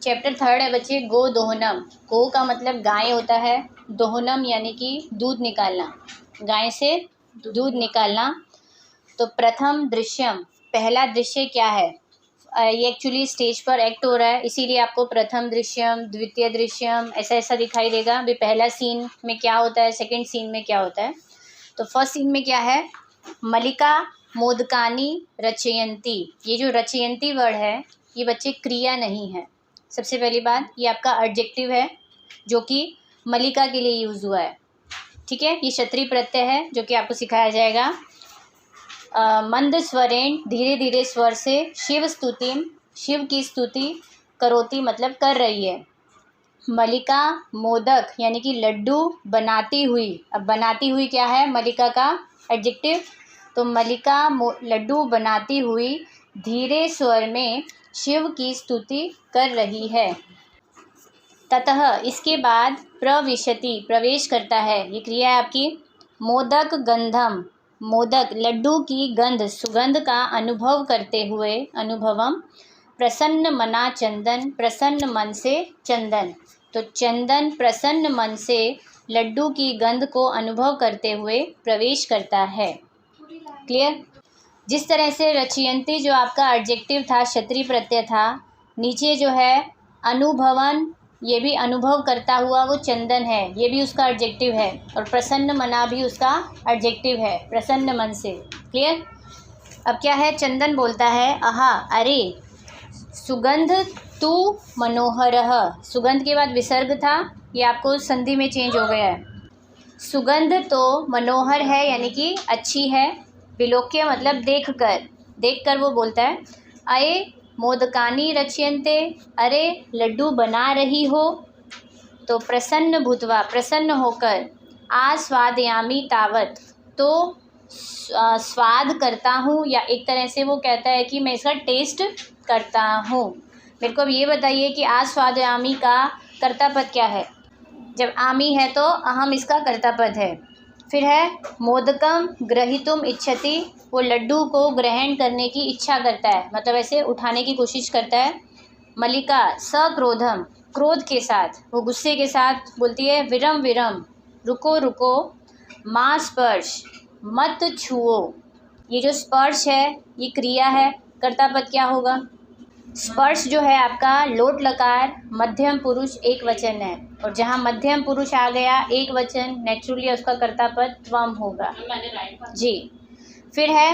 Chapter 3 है बच्चे, गो दोहनम। गो का मतलब गाय होता है, दोहनम यानी कि दूध निकालना, गाय से दूध निकालना। तो प्रथम दृश्यम, पहला दृश्य क्या है? ये एक्चुअली स्टेज पर एक्ट हो रहा है, इसीलिए आपको प्रथम दृश्यम, द्वितीय दृश्यम ऐसा ऐसा दिखाई देगा। भी पहला सीन में क्या होता है, सेकंड सीन में क्या होता है। तो फर्स्ट सीन में क्या है? मलिका मोदकानी रचयंती। ये जो रचयंती वर्ड है ये बच्चे क्रिया नहीं है। सबसे पहली बात, ये आपका एडजेक्टिव है जो कि मलिका के लिए यूज़ हुआ है। ठीक है, ये क्षत्रिय प्रत्यय है जो कि आपको सिखाया जाएगा। मंद स्वरेण, धीरे धीरे स्वर से, शिव स्तुतिम, शिव की स्तुति, करोति मतलब कर रही है। मलिका मोदक यानी कि लड्डू बनाती हुई। अब बनाती हुई क्या है? मलिका का एडजेक्टिव। तो मलिका लड्डू बनाती हुई धीरे स्वर में शिव की स्तुति कर रही है। ततः इसके बाद प्रविशति प्रवेश करता है, ये क्रिया है आपकी। मोदक गंधम, मोदक लड्डू की गंध सुगंध का अनुभव करते हुए, अनुभवम। प्रसन्न मना चंदन, प्रसन्न मन से चंदन। तो चंदन प्रसन्न मन से लड्डू की गंध को अनुभव करते हुए प्रवेश करता है। क्लियर? जिस तरह से रचयंती जो आपका एडजेक्टिव था, क्षत्रिय प्रत्यय था, नीचे जो है अनुभवन, ये भी अनुभव करता हुआ वो चंदन है, ये भी उसका एडजेक्टिव है। और प्रसन्न मना भी उसका एडजेक्टिव है, प्रसन्न मन से। क्लियर? अब क्या है? चंदन बोलता है, आहा अरे, सुगंध तू मनोहरः। सुगंध के बाद विसर्ग था, ये आपको संधि में चेंज हो गया है। सुगंध तो मनोहर है यानी कि अच्छी है। विलोक्य मतलब देखकर, देखकर वो बोलता है, अये मोदकानी रच्यन्ते, अरे लड्डू बना रही हो। तो प्रसन्न भूतवा, प्रसन्न होकर, आस्वादयामी तावत, तो स्वाद करता हूँ, या एक तरह से वो कहता है कि मैं इसका टेस्ट करता हूँ। मेरे को अब ये बताइए कि आस्वादयामी का कर्तापद क्या है? जब आमी है तो अहम इसका कर्तापद है। फिर है मोदकम ग्रहीतुम इच्छति, वो लड्डू को ग्रहण करने की इच्छा करता है, मतलब ऐसे उठाने की कोशिश करता है। मलिका सक्रोधम, क्रोध के साथ, वो गुस्से के साथ बोलती है, विरम विरम, रुको रुको, माँ स्पर्श, मत छुओ। ये जो स्पर्श है ये क्रिया है, कर्तापद क्या होगा? स्पर्श जो है आपका लोट लकार मध्यम पुरुष एक वचन है, और जहाँ मध्यम पुरुष आ गया एक वचन, नेचुरली उसका कर्तापद त्वम होगा। जी। फिर है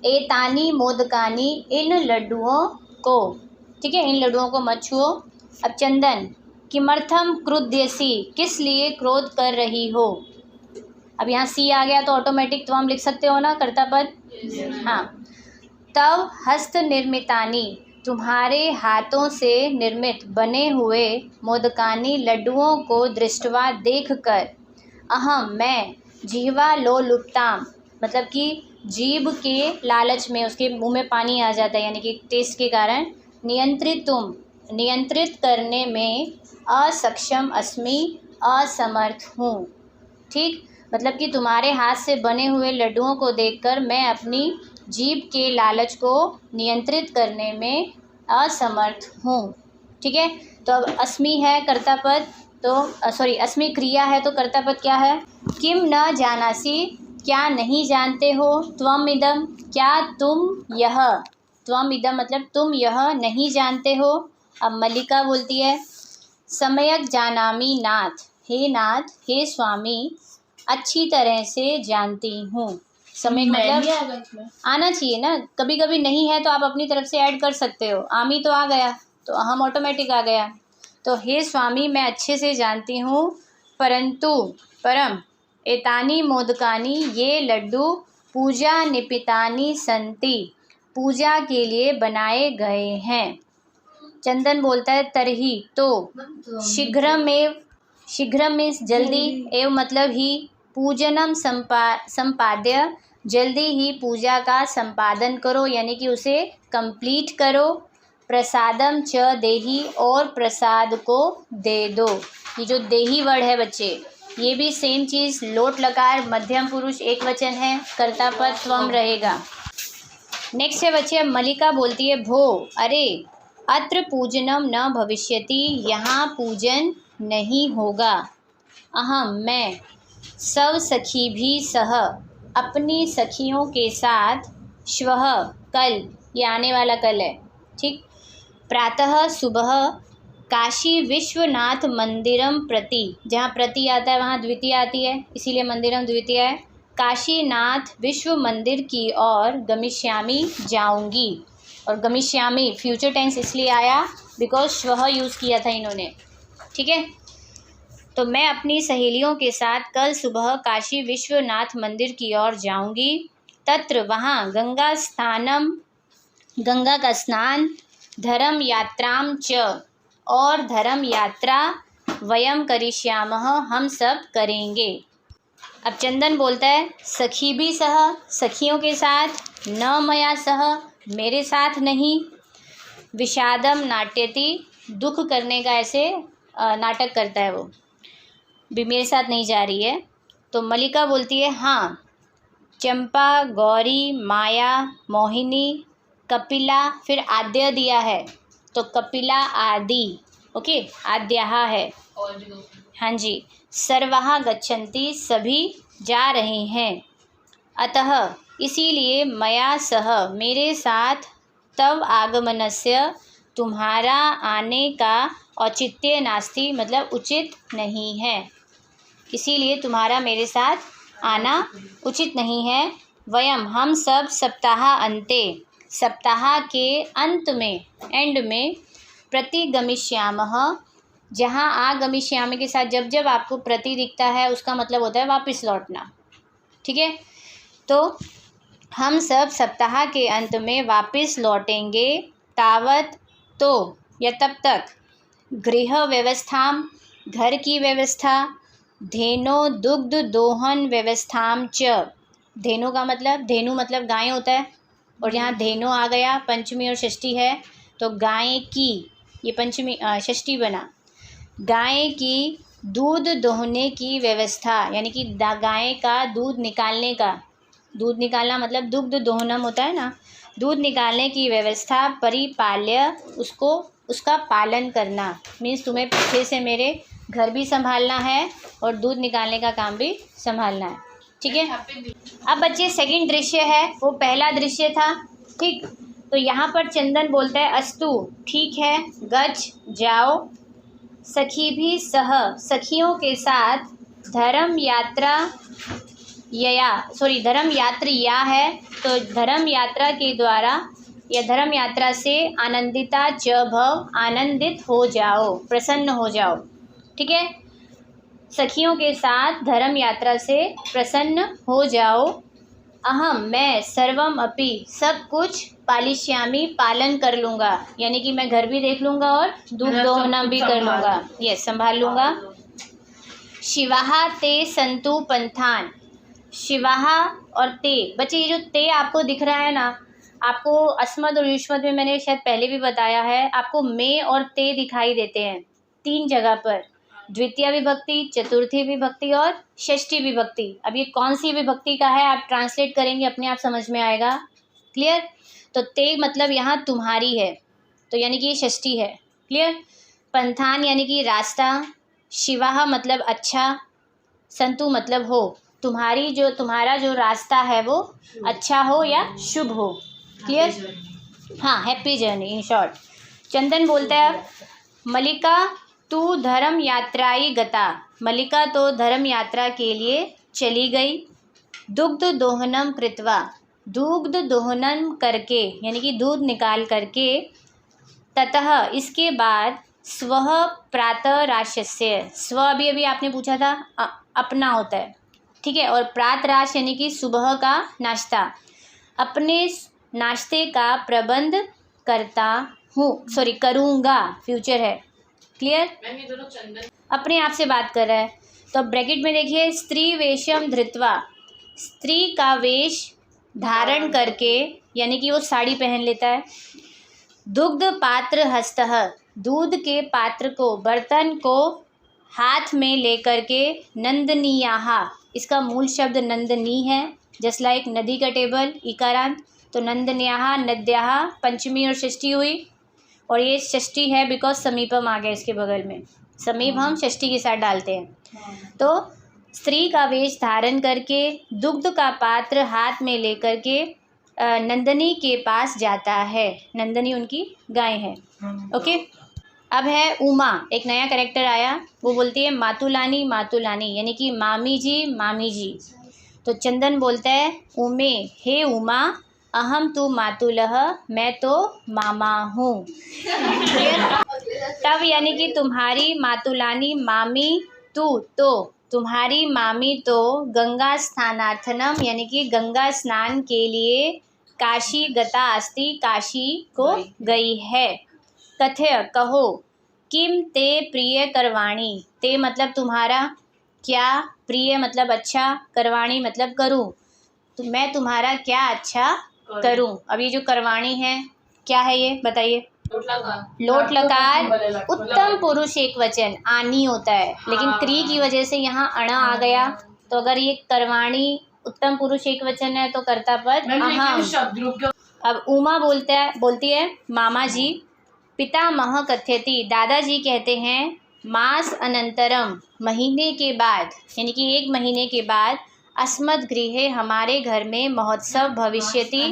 एतानी मोदकानी, इन लड्डुओं को, ठीक है, इन लड्डुओं को मत छुओ। अब चंदन, किमर्थम क्रुध्यसी, किस लिए क्रोध कर रही हो। अब यहाँ सी आ गया तो ऑटोमेटिक त्वम लिख सकते हो ना, कर्तापद। हाँ। तव हस्त निर्मितानी, तुम्हारे हाथों से निर्मित बने हुए, मोदकानी लड्डुओं को दृष्टवा देखकर, अहम मैं, जिह्वा लोलुप्ताम, मतलब कि जीभ के लालच में उसके मुंह में पानी आ जाता है, यानी कि टेस्ट के कारण, नियंत्रित करने में असक्षम अस्मि, असमर्थ हूँ। ठीक, मतलब कि तुम्हारे हाथ से बने हुए लड्डुओं को देखकर मैं अपनी जीभ के लालच को नियंत्रित करने में असमर्थ हूँ। ठीक है, तो अब अस्मि है कर्तापद, तो सॉरी अस्मि क्रिया है, तो कर्तापद क्या है? किम न जानासी, क्या नहीं जानते हो। त्वम इदम, क्या तुम यह, त्वम इदम मतलब तुम यह नहीं जानते हो। अब मलिका बोलती है, सम्यक जानामि नाथ, हे नाथ, हे स्वामी, अच्छी तरह से जानती हूँ। समय मतलब आना चाहिए ना, कभी कभी नहीं है तो आप अपनी तरफ से ऐड कर सकते हो। आमी तो आ गया तो हम ऑटोमेटिक आ गया। तो हे स्वामी, मैं अच्छे से जानती हूँ, परंतु परम एतानी मोदकानी, ये लड्डू पूजा निपितानी संति, पूजा के लिए बनाए गए हैं। चंदन बोलता है, तरही तो, शीघ्रमेव, शीघ्रम मीन्स जल्दी, एव मतलब ही, पूजनम संपाद्य, जल्दी ही पूजा का संपादन करो, यानी कि उसे कंप्लीट करो। प्रसादम च देही, और प्रसाद को दे दो। ये जो देही वर्ड है बच्चे, ये भी सेम चीज़, लोट लकार मध्यम पुरुष एक वचन है, कर्तापद त्वम रहेगा। नेक्स्ट है बच्चे, अब मलिका बोलती है, भो अरे, अत्र पूजनम न भविष्यति, यहाँ पूजन नहीं होगा। अहम मैं, सब सखी भी सह, अपनी सखियों के साथ, श्वः कल, ये आने वाला कल है, ठीक, प्रातः सुबह, काशी विश्वनाथ मंदिरम प्रति, जहाँ प्रति आता है वहाँ द्वितीय आती है, इसीलिए मंदिरम द्वितीय है। काशीनाथ विश्व मंदिर की ओर गमिष्यामि, जाऊंगी। और गमिष्यामि फ्यूचर टेंस इसलिए आया बिकॉज श्वः यूज़ किया था इन्होंने, ठीक है। तो मैं अपनी सहेलियों के साथ कल सुबह काशी विश्वनाथ मंदिर की ओर जाऊंगी। तत्र वहाँ गंगा स्नानम, गंगा का स्नान, धर्म यात्राम च, और धर्म यात्रा, वयम करिष्यामः, हम सब करेंगे। अब चंदन बोलता है सखी भी सह, सखियों के साथ, न मया सह, मेरे साथ नहीं, विषादम नाट्यति, दुख करने का ऐसे नाटक करता है वो, भी मेरे साथ नहीं जा रही है। तो मलिका बोलती है हाँ, चंपा, गौरी, माया, मोहिनी, कपिला, फिर आद्य दिया है तो कपिला आदि, ओके, आद्याहा है, हाँ जी, सर्वहा गच्छन्ति, सभी जा रहे हैं। अतः इसीलिए मया सह, मेरे साथ, तव आगमनस्य, तुम्हारा आने का औचित्य नास्ति, मतलब उचित नहीं है, इसीलिए तुम्हारा मेरे साथ आना उचित नहीं है। वयम, हम सब, सप्ताह अंते, सप्ताह के अंत में, एंड में, प्रतिगमिष्यामः, जहाँ आगमिष्यामि के साथ जब जब आपको प्रति दिखता है उसका मतलब होता है वापस लौटना, ठीक है। तो हम सब सप्ताह के अंत में वापस लौटेंगे। तावत, तो या तब तक, गृह व्यवस्थाम, घर की व्यवस्था, धेनो दुग्ध दोहन व्यवस्थाम च, धेनु का मतलब, धेनु मतलब गाय होता है, और यहाँ धेनु आ गया, पंचमी और षष्ठी है, तो गाय की, ये पंचमी षष्ठी बना, गाय की दूध दोहने की व्यवस्था, यानी कि गाय का दूध निकालने का, दूध निकालना मतलब दुग्ध दोहनम होता है ना, दूध निकालने की व्यवस्था, परिपाल्य, उसको, उसका पालन करना, मीन्स तुम्हें पीछे से मेरे घर भी संभालना है और दूध निकालने का काम भी संभालना है, ठीक है। अब बच्चे सेकंड दृश्य है, वो पहला दृश्य था, ठीक। तो यहाँ पर चंदन बोलता है अस्तु, ठीक है, गच्छ, जाओ, सखी भी सह, सखियों के साथ, धर्म यात्रा धर्म यात्रिया है, तो धर्म यात्रा के द्वारा या धर्म यात्रा से, आनंदिता च भव, आनंदित हो जाओ, प्रसन्न हो जाओ, ठीक है। सखियों के साथ धर्म यात्रा से प्रसन्न हो जाओ। अहम, मैं, सर्वम अपि, सब कुछ, पालिष्यामि, पालन कर लूँगा, यानी कि मैं घर भी देख लूँगा और दूध दोहना भी कर लूँगा, ये संभाल लूँगा। शिवाहा ते संतु पंथान, शिवाहा और ते, बच्चे ये जो ते आपको दिख रहा है ना, आपको अस्मद और युष्मद में मैंने शायद पहले भी बताया है, आपको मे और ते दिखाई देते हैं 3 जगह पर, द्वितीय विभक्ति, चतुर्थी विभक्ति और षष्ठी विभक्ति। अब ये कौन सी विभक्ति का है आप ट्रांसलेट करेंगे अपने आप समझ में आएगा, क्लियर। तो ते मतलब यहाँ तुम्हारी है, तो यानी कि ये षष्ठी है, क्लियर। पंथान यानी कि रास्ता, शिवाह मतलब अच्छा, संतु मतलब हो, तुम्हारा जो रास्ता है वो अच्छा हो या शुभ हो, क्लियर, हाँ, हैप्पी जर्नी इन शॉर्ट। चंदन बोलता है मलिका तू धर्म यात्राई गता, मलिका तो धर्म यात्रा के लिए चली गई। दुग्ध दोहनम कृत्वा, दुग्ध दोहनम करके, यानी कि दूध निकाल करके, ततः इसके बाद, स्वः प्रातः राशस्य, स्व अभी आपने पूछा था, अपना होता है, ठीक है, और प्रातराश यानी कि सुबह का नाश्ता, अपने नाश्ते का प्रबंध करता हूँ, करूँगा, फ्यूचर है, क्लियर। अपने आप से बात कर रहा है, तो ब्रैकेट में देखिए, स्त्री वेशम धृत्वा, स्त्री का वेश धारण करके, यानी कि वो साड़ी पहन लेता है। दुग्ध पात्र हस्तः, दूध के पात्र को, बर्तन को हाथ में लेकर के, नंदनीयाहा, इसका मूल शब्द नंदनी है, जस्ट लाइक नदी का टेबल, इकारांत, तो नंदन्याहा, नद्याहा, पंचमी और षष्ठी हुई। और ये षष्ठी है बिकॉज समीपम आ गया इसके बगल में, समीप हम षष्ठी के साथ डालते हैं। तो स्त्री का वेश धारण करके दुग्ध का पात्र हाथ में लेकर के नंदनी के पास जाता है। नंदनी उनकी गाय है। ओके, अब है उमा, एक नया कैरेक्टर आया, वो बोलती है मातुलानी मातुलानी, यानी कि मामी जी मामी जी। तो चंदन बोलता है उमे, हे उमा, अहम तू मातुलह, मैं तो मामा हूँ। तब यानी कि तुम्हारी मातुलानी मामी तू, तो तुम्हारी मामी तो गंगा स्नानार्थनम, यानी कि गंगा स्नान के लिए काशी गता अस्ति, काशी को गई है। कथय, कहो, किम ते प्रिय करवाणी, ते मतलब तुम्हारा, क्या, प्रिय मतलब अच्छा, करवाणी मतलब करूं, तो मैं तुम्हारा क्या अच्छा करूं। अब ये जो करवाणी है क्या है ये बताइए। लोट लकार उत्तम पुरुष एक वचन आनी होता है, लेकिन क्री की वजह से यहाँ अणा आ गया, तो अगर ये करवाणी उत्तम पुरुष एक वचन है तो कर्ता पद अहम। अब उमा बोलती है मामा जी, पितामह कथ्यति, दादाजी कहते हैं, मास अनंतरम, महीने के बाद, यानी कि 1 महीने के बाद, अस्मद् गृहे, हमारे घर में, महोत्सव भविष्यति,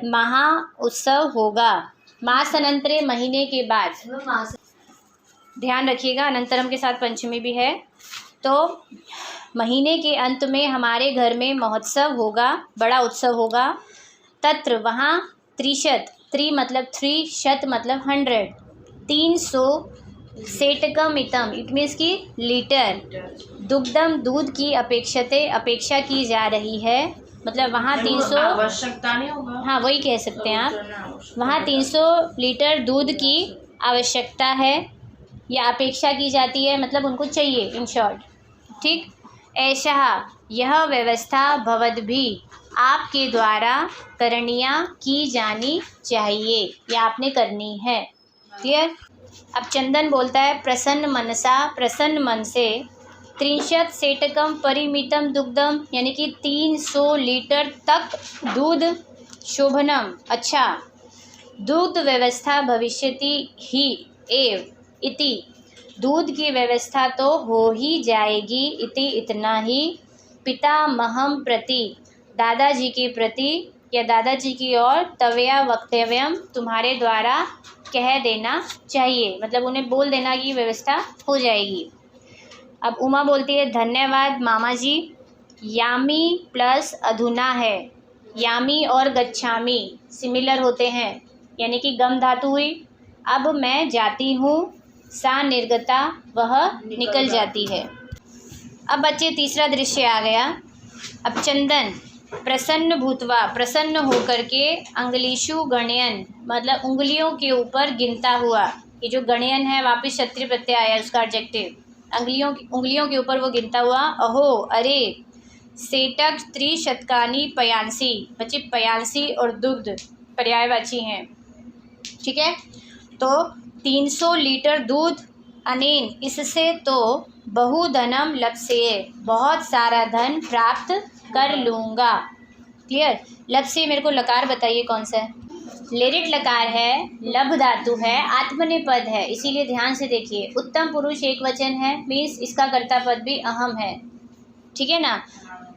महा उत्सव होगा। मास अनंतरे, महीने के बाद, ध्यान रखिएगा अनंतरम के साथ पंचमी भी है। तो महीने के अंत में हमारे घर में महोत्सव होगा, बड़ा उत्सव होगा। तत्र, वहाँ, त्रिशत, त्रि मतलब 3, शत मतलब 100, 300 सेटकम इतम, इट मीन्स की लीटर, दुग्धम दूध की अपेक्षते, अपेक्षा की जा रही है, मतलब वहाँ 300, आवश्यकता नहीं होगा, हाँ वही कह सकते हैं आप, वहाँ 300 लीटर दूध की आवश्यकता है या अपेक्षा की जाती है, मतलब उनको चाहिए इन शॉर्ट। ठीक, ऐसा यह व्यवस्था भवद्भी, आपके द्वारा करणीया, की जानी चाहिए, या आपने करनी है। क्लियर। अब चंदन बोलता है प्रसन्न मनसा, प्रसन्न मन से, 30 सेटकम परिमितम दुग्धम, यानी कि 300 लीटर तक दूध, शोभनम अच्छा, दुग्ध व्यवस्था भविष्यति ही एव इति, दूध की व्यवस्था तो हो ही जाएगी, इति इतना ही, पितामहम प्रति, दादाजी के प्रति या दादाजी की ओर, तवया वक्तव्यम, तुम्हारे द्वारा कह देना चाहिए, मतलब उन्हें बोल देना कि व्यवस्था हो जाएगी। अब उमा बोलती है धन्यवाद मामा जी। यामी प्लस अधुना है, यामी और गच्छामी सिमिलर होते हैं, यानी कि गम धातु हुई। अब मैं जाती हूँ, सा निर्गता, वह निकल जाती है। अब बच्चे तीसरा दृश्य आ गया। अब चंदन प्रसन्न भूतवा, प्रसन्न होकर के, अंगलीशु गणयन मतलब उंगलियों के ऊपर गिनता हुआ, ये जो गणयन है वापिस क्षत्रिय प्रत्यय आया उसका एडजेक्टिव, उंगलियों के ऊपर वो गिनता हुआ, अहो अरे, सेटक त्रिशतकानी पयांसी, बच्चे पयांसी और दुग्ध पर्यायवाची हैं, ठीक है। तो 300 लीटर दूध, अनेन इससे, तो बहुधनम लप्स्ये, बहुत सारा धन प्राप्त कर लूँगा। क्लियर। लप्स्ये मेरे को लकार बताइए कौन सा है, लेरिट लकार है, लभ धातु है, आत्मनेपद है, इसीलिए ध्यान से देखिए। उत्तम पुरुष एक वचन है, मीन्स इसका कर्ता पद भी अहम है, ठीक है ना।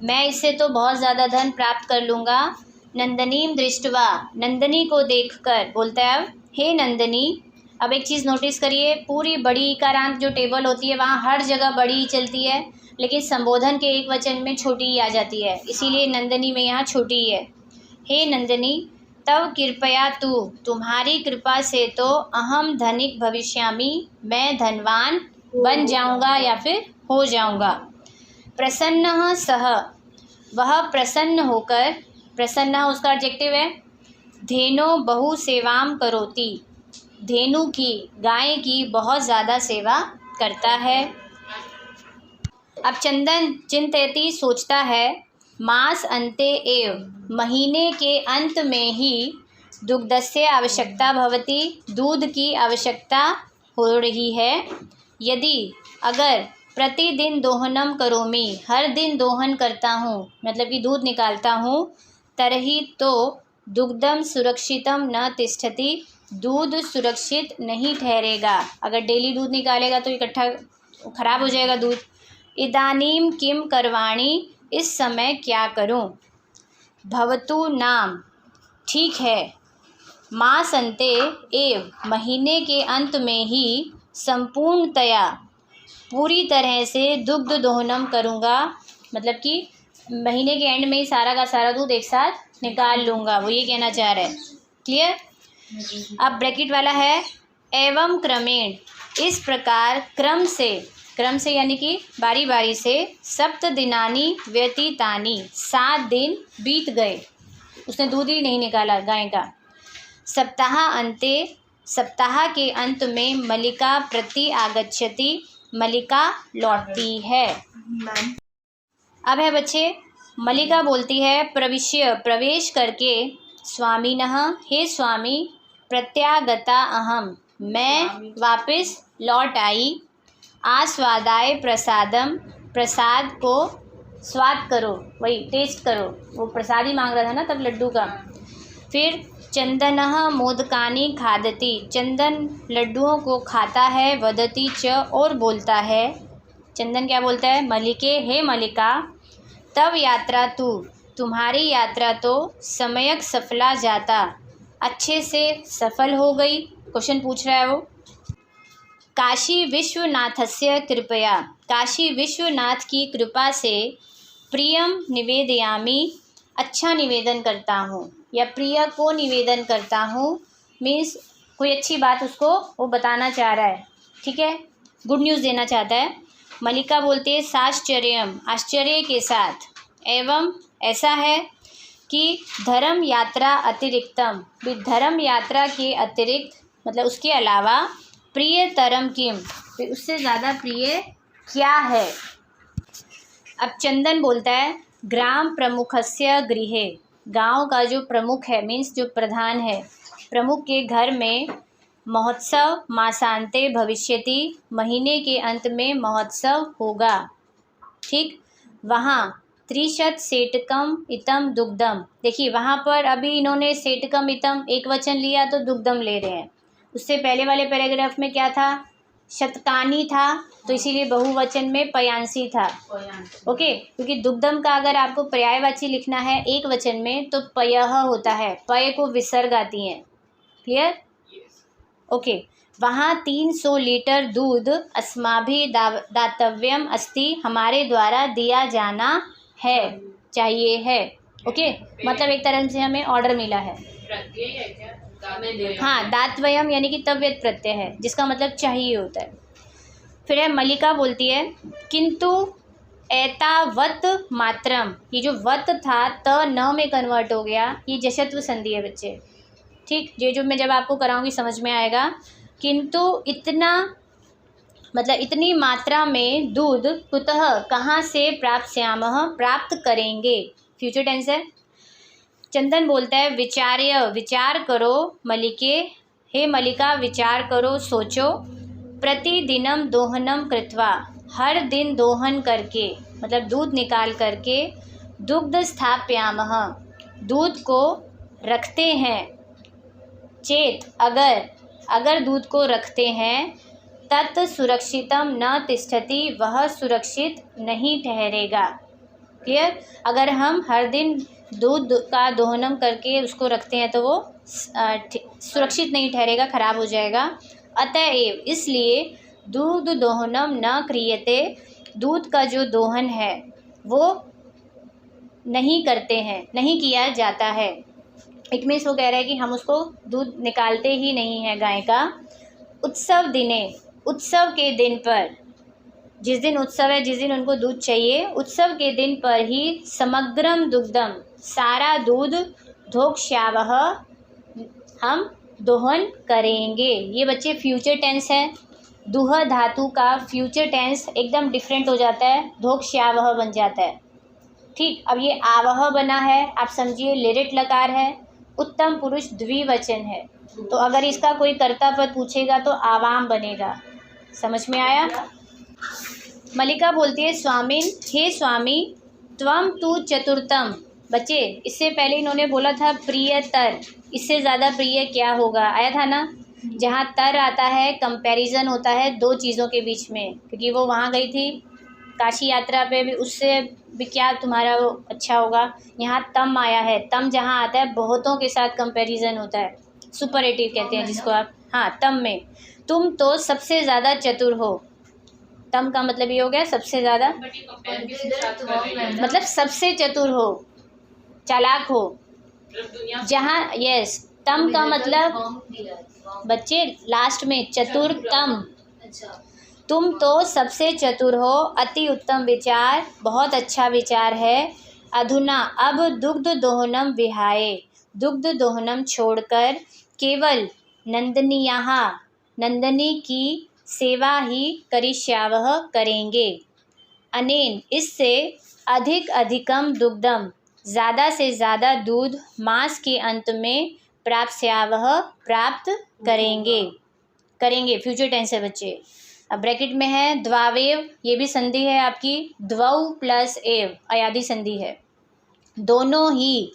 मैं इससे तो बहुत ज़्यादा धन प्राप्त कर लूँगा। नंदनीम दृष्टवा, नंदनी को देखकर बोलता है अब, हे नंदनी। अब एक चीज़ नोटिस करिए, पूरी बड़ी इकारांत जो टेबल होती है वहाँ हर जगह बड़ी ही चलती है, लेकिन संबोधन के एक वचन में छोटी ही आ जाती है, इसीलिए नंदनी में यहाँ छोटी ही है। हे नंदनी, तब कृपया तू, तुम्हारी कृपा से तो, अहम धनिक भविष्यामि, मैं धनवान बन जाऊँगा या फिर हो जाऊँगा। प्रसन्न सह, वह प्रसन्न होकर, प्रसन्न उसका एडजेक्टिव है। धेनो बहु सेवाम करोति, धेनु की, गाय की बहुत ज़्यादा सेवा करता है। अब चंदन चिंतयति सोचता है, मास अन्ते एव, महीने के अंत में ही, दुग्धस्य आवश्यकता भवति, दूध की आवश्यकता हो रही है। यदि अगर प्रतिदिन दोहनम करोमि, हर दिन दोहन करता हूँ मतलब कि दूध निकालता हूँ, तरही तो दुग्धम सुरक्षितम न तिष्ठति, दूध सुरक्षित नहीं ठहरेगा। अगर डेली दूध निकालेगा तो इकट्ठा खराब हो जाएगा दूध। इदानीम किम करवाणी, इस समय क्या करूं। भवतु नाम, ठीक है। मासन्ते एव, महीने के अंत में ही संपूर्णतया, पूरी तरह से दुग्ध दोहनम करूँगा, मतलब कि महीने के एंड में ही सारा का सारा दूध एक साथ निकाल लूँगा, वो ये कहना चाह रहा है। क्लियर। अब ब्रैकेट वाला है एवं क्रमेण, इस प्रकार क्रम से यानी कि बारी बारी से, सप्त दिनानि व्यतीतानि, 7 दिन बीत गए, उसने दूध ही नहीं निकाला गाय का। सप्ताह अंते, सप्ताह के अंत में मलिका प्रति आगच्छति, मलिका लौटती है। अब है बच्चे, मलिका बोलती है प्रविश्य, प्रवेश करके, स्वामिनः, हे स्वामी, प्रत्यागता अहम, मैं वापस लौट आई, आस्वादाय प्रसादम, प्रसाद को स्वाद करो, वही टेस्ट करो, वो प्रसाद ही मांग रहा था ना तब लड्डू का। फिर चंदनः मोदकानि खादति, चंदन लड्डुओं को खाता है, वदति च, और बोलता है, चंदन क्या बोलता है, मलिके, हे मलिका, तब यात्रा तू, तुम्हारी यात्रा तो सम्यक सफला जाता, अच्छे से सफल हो गई। क्वेश्चन पूछ रहा है वो। काशी विश्वनाथस्य कृपया, काशी विश्वनाथ की कृपा से, प्रियम निवेदयामी, अच्छा निवेदन करता हूँ, या प्रिय को निवेदन करता हूँ, मीन्स कोई अच्छी बात उसको वो बताना चाह रहा है, ठीक है, गुड न्यूज़ देना चाहता है। मलिका बोलती है साश्चर्यम, आश्चर्य के साथ, एवं ऐसा है कि धर्म यात्रा अतिरिक्तम, भी धर्म यात्रा के अतिरिक्त, मतलब उसके अलावा, प्रियतरम किम, फिर उससे ज़्यादा प्रिय क्या है। अब चंदन बोलता है ग्राम प्रमुखस्य गृहे, गांव का जो प्रमुख है, मीन्स जो प्रधान है, प्रमुख के घर में, महोत्सव मासांते भविष्यति, महीने के अंत में महोत्सव होगा, ठीक। वहाँ 30 सेटकम इतम दुग्धम, देखिए वहाँ पर अभी इन्होंने सेटकम इतम एक वचन लिया तो दुग्धम ले रहे हैं, उससे पहले वाले पैराग्राफ में क्या था, शतकानी था, तो इसीलिए बहुवचन में पयांसी था। ओके, क्योंकि दुग्धम का अगर आपको पर्यायवाची लिखना है एक वचन में तो पयः होता है, पय को विसर्ग आती हैं। क्लियर। ओके, वहाँ 300 लीटर दूध अस्माभि दातव्यम अस्ति, हमारे द्वारा दिया जाना है, चाहिए है। ओके, मतलब एक तरह से हमें ऑर्डर मिला है। हाँ, दातव्यम यानी कि तव्यत प्रत्यय है, जिसका मतलब चाहिए होता है। फिर है मलिका बोलती है किंतु एतावत मात्रम, ये जो वत था त न में कन्वर्ट हो गया, ये जशत्व संधि है बच्चे, ठीक। ये जो मैं जब आपको कराऊंगी समझ में आएगा। किंतु इतना, मतलब इतनी मात्रा में दूध, कुतः कहाँ से, प्राप्स्यामः प्राप्त करेंगे, फ्यूचर टेंस है। चंदन बोलता है विचार्य, विचार करो, मलिके, हे मलिका विचार करो, सोचो, प्रतिदिनम दोहनम कृत्वा, हर दिन दोहन करके, मतलब दूध निकाल करके, दुग्ध स्थापयामः, दूध को रखते हैं, चेत अगर दूध को रखते हैं, तत् सुरक्षितम न तिष्ठति, वह सुरक्षित नहीं ठहरेगा। क्लियर। अगर हम हर दिन दूध का दोहनम करके उसको रखते हैं तो वो सुरक्षित नहीं ठहरेगा, खराब हो जाएगा। अतएव, इसलिए दूध दोहनम न क्रियते, दूध का जो दोहन है वो नहीं करते हैं, नहीं किया जाता है। इट मीन्स वो कह रहा है कि हम उसको दूध निकालते ही नहीं हैं गाय का। उत्सव दिने, उत्सव के दिन पर, जिस दिन उत्सव है, जिस दिन उनको दूध चाहिए, उत्सव के दिन पर ही समग्रम दुग्धम, सारा दूध, धोक्ष्यावः, हम दोहन करेंगे। ये बच्चे फ्यूचर टेंस है, दुह धातु का फ्यूचर टेंस एकदम डिफरेंट हो जाता है, धोक्ष्यावः बन जाता है, ठीक। अब ये आवह बना है, आप समझिए लिरिट लकार है, उत्तम पुरुष द्विवचन है, तो अगर इसका कोई कर्ता पद पूछेगा तो आवाम बनेगा। समझ में आया। मलिका बोलती है स्वामिन, हे स्वामी, त्वम तु चतुर्थम, बच्चे इससे पहले इन्होंने बोला था प्रियतर, इससे ज़्यादा प्रिय क्या होगा, आया था ना। जहाँ तर आता है कंपैरिजन होता है दो चीज़ों के बीच में, क्योंकि वो वहाँ गई थी काशी यात्रा पे भी, उससे भी क्या तुम्हारा वो अच्छा होगा। यहाँ तम आया है, तम जहाँ आता है बहुतों के साथ कंपैरिजन होता है, सुपरलेटिव कहते हैं जिसको आप। हाँ, तम में तुम तो सबसे ज़्यादा चतुर हो। तम का मतलब ये हो गया सबसे ज़्यादा, मतलब सबसे चतुर हो, चालाक हो। जहाँ यस, तम का मतलब बच्चे लास्ट में चतुर तम, तुम तो सबसे चतुर हो, अति उत्तम विचार, बहुत अच्छा विचार है। अधुना अब दुग्ध दोहनम विहाय, दुग्ध दोहनम छोड़कर केवल नंदनीयाः, नंदनी की सेवा ही करिष्यावः, करेंगे। अनेन, इससे, अधिक अधिकम दुग्धम, ज़्यादा से ज़्यादा दूध, मास के अंत में प्राप्स्यावः, प्राप्त करेंगे। करेंगे फ्यूचर टेंस है बच्चे। अब ब्रैकेट में है द्वावेव, ये भी संधि है आपकी, द्वौ प्लस एव अयादि संधि है। दोनों ही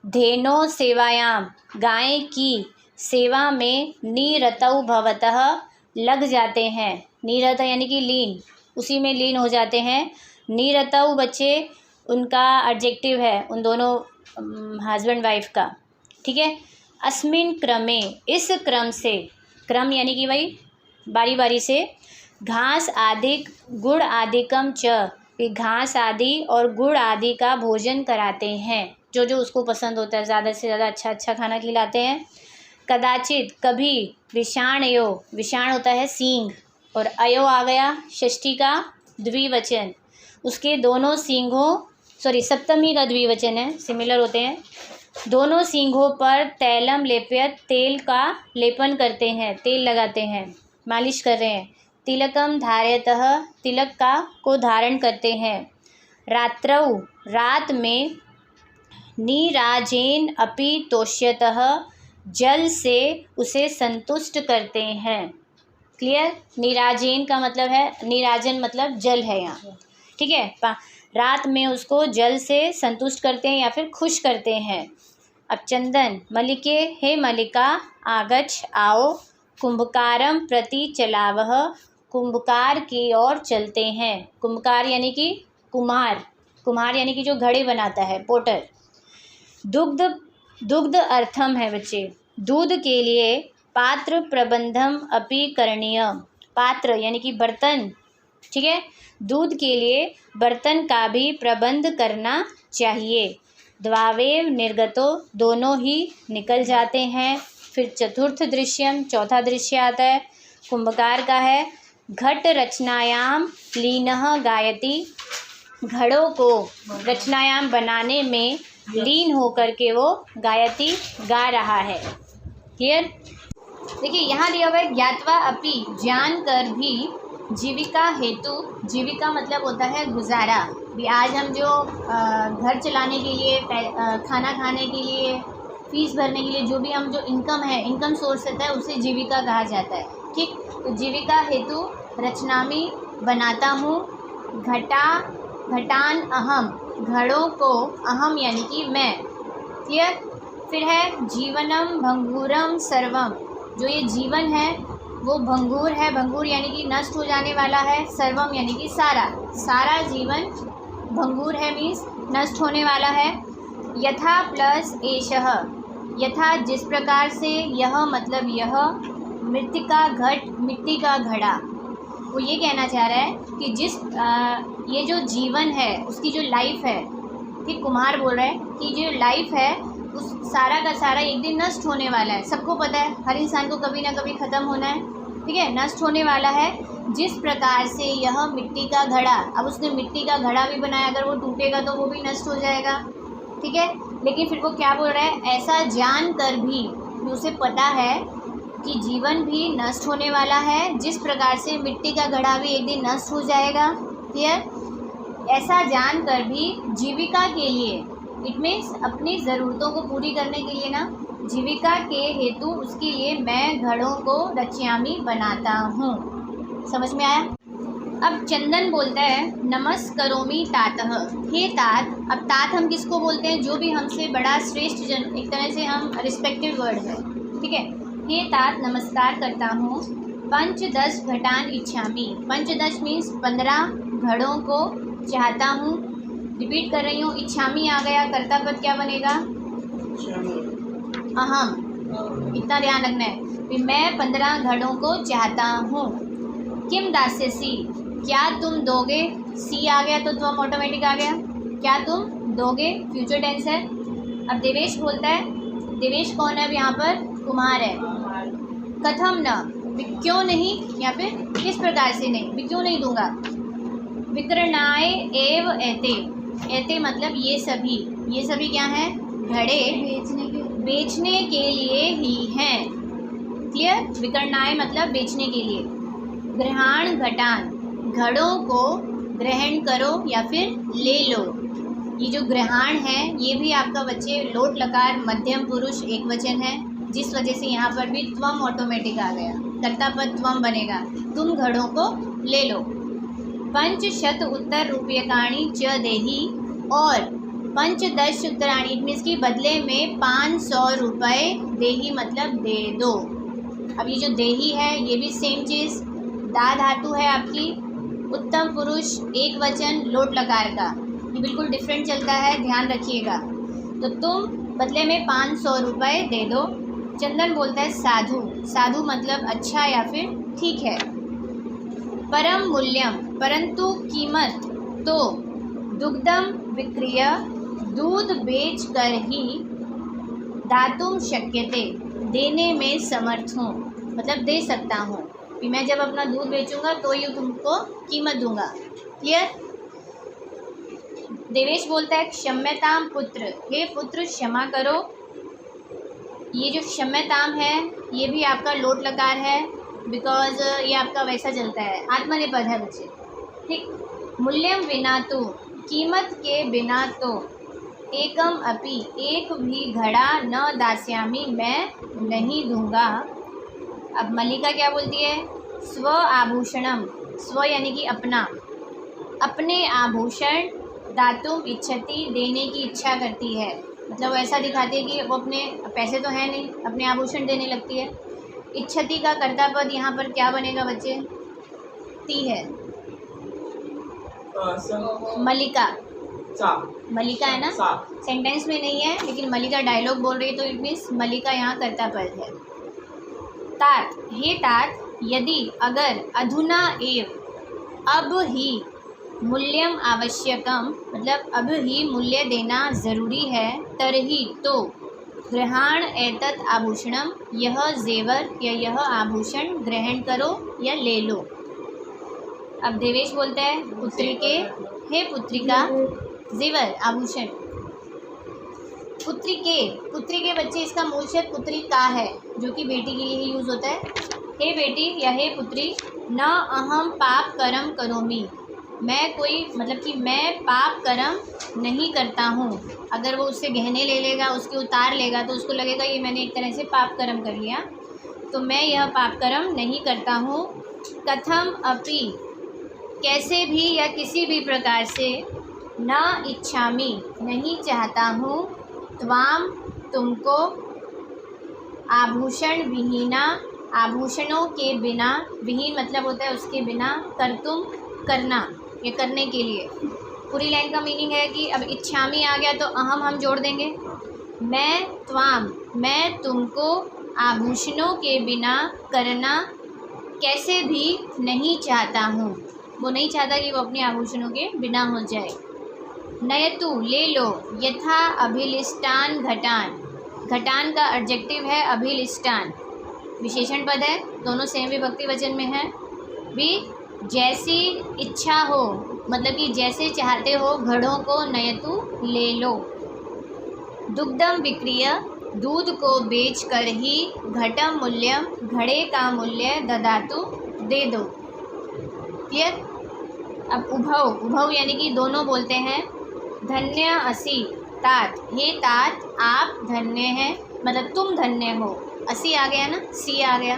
धेनो सेवायाम, गाय की सेवा में निरतौ भवतः, लग जाते हैं। निरत यानी कि लीन, उसी में लीन हो जाते हैं। निरतौ बच्चे उनका एडजेक्टिव है, उन दोनों हस्बैंड वाइफ का, ठीक है। अस्मिन क्रमे, इस क्रम से, क्रम यानी कि भाई बारी बारी से, घास आदि गुड़ आदिकम च, घास आदि और गुड़ आदि का भोजन कराते हैं, जो जो उसको पसंद होता है, ज़्यादा से ज़्यादा अच्छा अच्छा खाना खिलाते हैं। कदाचित, कभी, विषाणयो, विषाण होता है सींग, और अयो आ गया षष्ठी का द्विवचन, उसके दोनों सींगों, सॉरी सप्तमी का द्विवचन है, सिमिलर होते हैं। दोनों सींगों पर तैलम लेप्यत, तेल का लेपन करते हैं, तेल लगाते हैं, मालिश कर रहे हैं। तिलकम धारयतः, तिलक का को धारण करते हैं। रात्रौ, रात में। नीराजेन अपि तोष्यतः, जल से उसे संतुष्ट करते हैं। क्लियर। नीराजेन का मतलब है, नीराजन मतलब जल है यहाँ, ठीक है। रात में उसको जल से संतुष्ट करते हैं या फिर खुश करते हैं। अब चंदन, मलिके, हे मलिका, आगच्छ, आओ, कुंभकारम प्रति चलावह, कुंभकार की ओर चलते हैं। कुंभकार यानी कि कुम्हार, कुम्हार यानी कि जो घड़े बनाता है, पोटर। दुग्ध, दुग्ध अर्थम है बच्चे, दूध के लिए। पात्र प्रबंधम अपि करणीय, पात्र यानी कि बर्तन, ठीक है। दूध के लिए बर्तन का भी प्रबंध करना चाहिए। द्वावेव निर्गतो, दोनों ही निकल जाते हैं। फिर चतुर्थ दृश्यम, चौथा दृश्य आता है, कुंभकार का है। घट रचनायाम लीनः गायति, घड़ों को रचनायाम बनाने में लीन होकर के वो गायति गा रहा है। क्लियर। देखिए यहाँ दिया हुआ है ज्ञात्वा अपि, जान कर भी, जीविका हेतु, जीविका मतलब होता है गुजारा। भी आज हम जो घर चलाने के लिए, खाना खाने के लिए, फीस भरने के लिए, जो भी हम जो इनकम है, इनकम सोर्स होता है, उसे जीविका कहा जाता है, ठीक। तो जीविका हेतु रचनामी बनाता हूँ। घटा, घटान अहम, घड़ों को, अहम यानी कि मैं। क्लियर। फिर है जीवनम भंगूरम सर्वम, जो ये जीवन है वो भंगूर है, भंगूर यानी कि नष्ट हो जाने वाला है। सर्वम यानी कि सारा, सारा जीवन भंगूर है, मीन्स नष्ट होने वाला है। यथा प्लस एषः, यथा जिस प्रकार से, यह मतलब यह, मृत्तिका घट, मिट्टी का घड़ा। वो ये कहना चाह रहा है कि जिस ये जो जीवन है, उसकी जो लाइफ है, ठीक, कुम्हार बोल रहा है कि जो लाइफ है उस सारा का सारा एक दिन नष्ट होने वाला है। सबको पता है, हर इंसान को कभी ना कभी ख़त्म होना है, ठीक है, नष्ट होने वाला है। जिस प्रकार से यह मिट्टी का घड़ा, अब उसने मिट्टी का घड़ा भी बनाया, अगर वो टूटेगा तो वो भी नष्ट हो जाएगा, ठीक है। लेकिन फिर वो क्या बोल रहा है, ऐसा जान कर भी, उसे पता है कि जीवन भी नष्ट होने वाला है, जिस प्रकार से मिट्टी का घड़ा भी एक दिन नष्ट हो जाएगा। क्लियर। ऐसा जान कर भी जीविका के लिए, इट मीन्स अपनी ज़रूरतों को पूरी करने के लिए ना, जीविका के हेतु, उसके लिए मैं घड़ों को रचयामी बनाता हूँ। समझ में आया। अब चंदन बोलता है नमस्करोमि तातः, हे तात। अब तात हम किसको बोलते हैं? जो भी हमसे बड़ा श्रेष्ठ जन, एक तरह से हम रिस्पेक्टेड वर्ड है, ठीक है। हे तात नमस्कार करता हूँ। 5-10 घटान इच्छामि, 5-10 मीन्स 15 घड़ों को चाहता हूँ। रिपीट कर रही हूँ, इच्छामि आ गया, कर्ता पद क्या बनेगा? अहम, इतना ध्यान रखना है कि मैं 15 घड़ों को चाहता हूँ। किम दास्यसि, क्या तुम दोगे? सी आ गया तो तुम ऑटोमेटिक आ गया, क्या तुम दोगे, फ्यूचर टेंस है। अब देवेश बोलता है, देवेश कौन है अब यहाँ पर? कुमार है। कथम न, क्यों नहीं, या फिर किस प्रकार से नहीं, क्यों नहीं दूंगा। विक्रणाय एव एते, एते मतलब ये सभी क्या हैं? घड़े बेचने के लिए ही हैं। क्लियर? विक्रणाय मतलब बेचने के लिए। ग्रहण घटान, घड़ों को ग्रहण करो या फिर ले लो। ये जो ग्रहण है ये भी आपका बच्चे लोट लकार मध्यम पुरुष एक वचन है, जिस वजह से यहाँ पर भी त्वम ऑटोमेटिक आ गया, कर्ता पद त्वम बनेगा। तुम घड़ों को ले लो। 500 उत्तर रूप्यकाणि च देहि, और 5-10 उत्तराणी, इट मीन्स की बदले में 500 रुपये देहि मतलब दे दो। अब ये जो देही है ये भी सेम चीज़, दा धातु है आपकी, उत्तम पुरुष एक वचन लोट लकार का, ये बिल्कुल डिफरेंट चलता है, ध्यान रखिएगा। तो तुम बदले में 500 रुपये दे दो। चंदन बोलता है साधु, साधु मतलब अच्छा या फिर ठीक है। परम मूल्यम, परंतु कीमत, तो दुग्धम विक्रिय, दूध बेच कर ही, दातुम शक्यते, देने में समर्थ हूँ, मतलब दे सकता हूँ कि मैं जब अपना दूध बेचूंगा तो ही तुमको कीमत दूंगा। क्लियर? देवेश बोलता है क्षम्यताम पुत्र, हे पुत्र क्षमा करो। ये जो क्षम्यताम है ये भी आपका लोट लकार है, बिकॉज ये आपका वैसा चलता है, आत्मनेपद है बच्चे, ठीक। मूल्यम विना तो, कीमत के बिना तो, एकम अपि, एक भी घड़ा न दास्यामि, मैं नहीं दूंगा। अब मल्लिका क्या बोलती है? स्व आभूषणम, स्व यानी कि अपना, अपने आभूषण, दातुम इच्छति, देने की इच्छा करती है, मतलब ऐसा दिखाती है कि वो अपने पैसे तो हैं नहीं, अपने आभूषण देने लगती है। इच्छति का कर्ता पद यहाँ पर क्या बनेगा बच्चे? ती है, मल्लिका, मल्लिका है ना, सेंटेंस में नहीं है लेकिन मल्लिका डायलॉग बोल रही है तो इट मीन्स मल्लिका यहाँ कर्ता पद है। तात, हे तात, यदि अगर, अधुना एव, अब ही, मूल्यम आवश्यकम मतलब अब ही मूल्य देना ज़रूरी है, तरही तो, ग्रहण एतत् आभूषणम, यह जेवर या यह आभूषण ग्रहण करो या ले लो। अब देवेश बोलता है पुत्री के, हे पुत्रिका, जेवर आभूषण, पुत्री के बच्चे, इसका मूल शब्द पुत्री का है जो कि बेटी के लिए ही यूज़ होता है। हे बेटी या हे पुत्री, न अहम पाप कर्म करोमि, मैं कोई मतलब कि मैं पाप कर्म नहीं करता हूँ। अगर वो उससे गहने ले लेगा, उसके उतार लेगा तो उसको लगेगा ये मैंने एक तरह से पाप कर्म कर लिया, तो मैं यह पाप कर्म नहीं करता हूँ। कथम अपि, कैसे भी या किसी भी प्रकार से, न इच्छामि, नहीं चाहता हूँ, त्वाम, तुमको, आभूषण विहीना, आभूषणों के बिना, विहीन मतलब होता है उसके बिना, कर्तुम, करना, ये करने के लिए। पूरी लाइन का मीनिंग है कि अब इच्छामी आ गया तो अहम हम जोड़ देंगे। मैं त्वाम, मैं तुमको, आभूषणों के बिना, करना, कैसे भी नहीं चाहता हूँ, वो नहीं चाहता कि वो अपने आभूषणों के बिना हो जाए। नयतु, ले लो, यथा अभिलिष्टान घटान, घटान का एडजेक्टिव है अभिलिष्टान, विशेषण पद है, दोनों सेम विभक्ति वचन में है। भी जैसी इच्छा हो मतलब कि जैसे चाहते हो घड़ों को, नयतु ले लो। दुग्धम विक्रिय, दूध को बेच कर ही, घटम मूल्यम, घड़े का मूल्य, ददातु, दे दो। क्लियर? अब उभव, उभव यानी कि दोनों बोलते हैं। धन्य असि तात, हे तात आप धन्य हैं, मतलब तुम धन्य हो, असी आ गया ना, सी आ गया,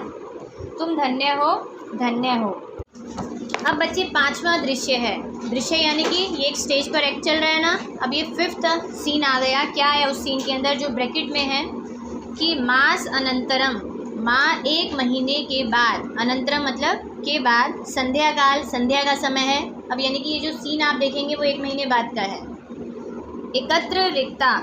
तुम धन्य हो, धन्य हो। अब बच्चे 5वां दृश्य है। दृश्य यानी कि ये एक स्टेज पर एक्ट चल रहा है ना। अब ये 5th सीन आ गया। क्या है उस सीन के अंदर जो ब्रैकेट में है कि मास अनंतरम, माँ 1 महीने के बाद, अनंतरम मतलब के बाद, संध्या काल, संध्या का समय है। अब यानी कि ये जो सीन आप देखेंगे वो 1 महीने बाद का है। एकत्र रिक्ता,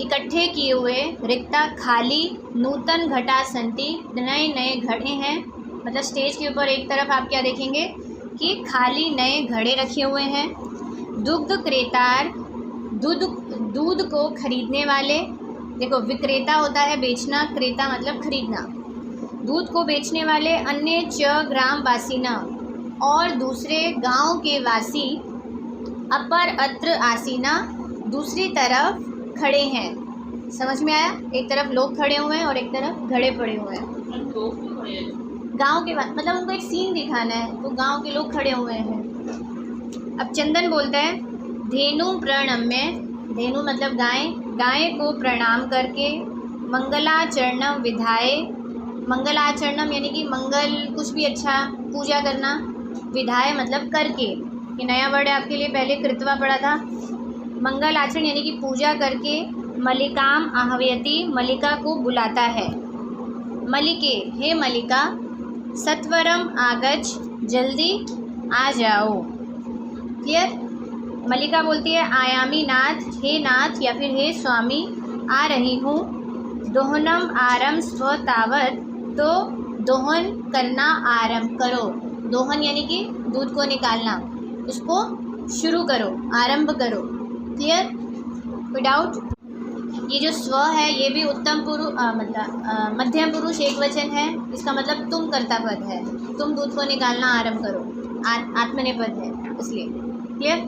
इकट्ठे किए हुए, रिक्ता खाली, नूतन घटा संति, नए नए घड़े हैं। मतलब स्टेज के ऊपर एक तरफ आप क्या देखेंगे कि खाली नए घड़े रखे हुए हैं। दुग्ध क्रेतार, दूध को खरीदने वाले। देखो विक्रेता होता है बेचना, क्रेता मतलब खरीदना। दूध को बेचने वाले, अन्य च ग्राम वासीना, और दूसरे गांव के वासी, अपर अत्र आसीना, दूसरी तरफ खड़े हैं। समझ में आया? एक तरफ लोग खड़े हुए हैं और एक तरफ घड़े पड़े हुए हैं। गांव के मतलब उनको एक सीन दिखाना है, तो गांव के लोग खड़े हुए हैं। अब चंदन बोलता है धेनु प्रणम्य, धेनु मतलब गाय, गाय को प्रणाम करके, मंगलाचरणम विधाय, मंगलाचरणम यानी कि मंगल कुछ भी अच्छा पूजा करना, विधाय मतलब करके, ये नया वर्ड है आपके लिए, पहले कृत्वा पढ़ा था। मंगल आचरण यानी कि पूजा करके, मलिकाम आहवयति, मलिका को बुलाता है। मलिके, हे मलिका, सत्वरम आगच, जल्दी आ जाओ। क्लियर? मलिका बोलती है आयामी नाथ, हे नाथ या फिर हे स्वामी, आ रही हूँ। दोहनम आरम स्वतावत, तो दोहन करना आरंभ करो। दोहन यानी कि दूध को निकालना, उसको शुरू करो, आरंभ करो। क्लियर? कोई डाउट? ये जो स्व है ये भी उत्तम पुरुष मतलब मध्यम पुरुष एक वचन है। इसका मतलब तुम कर्ता पद है, तुम दूध को निकालना आरंभ करो, आत्मनेपद है इसलिए। क्लियर?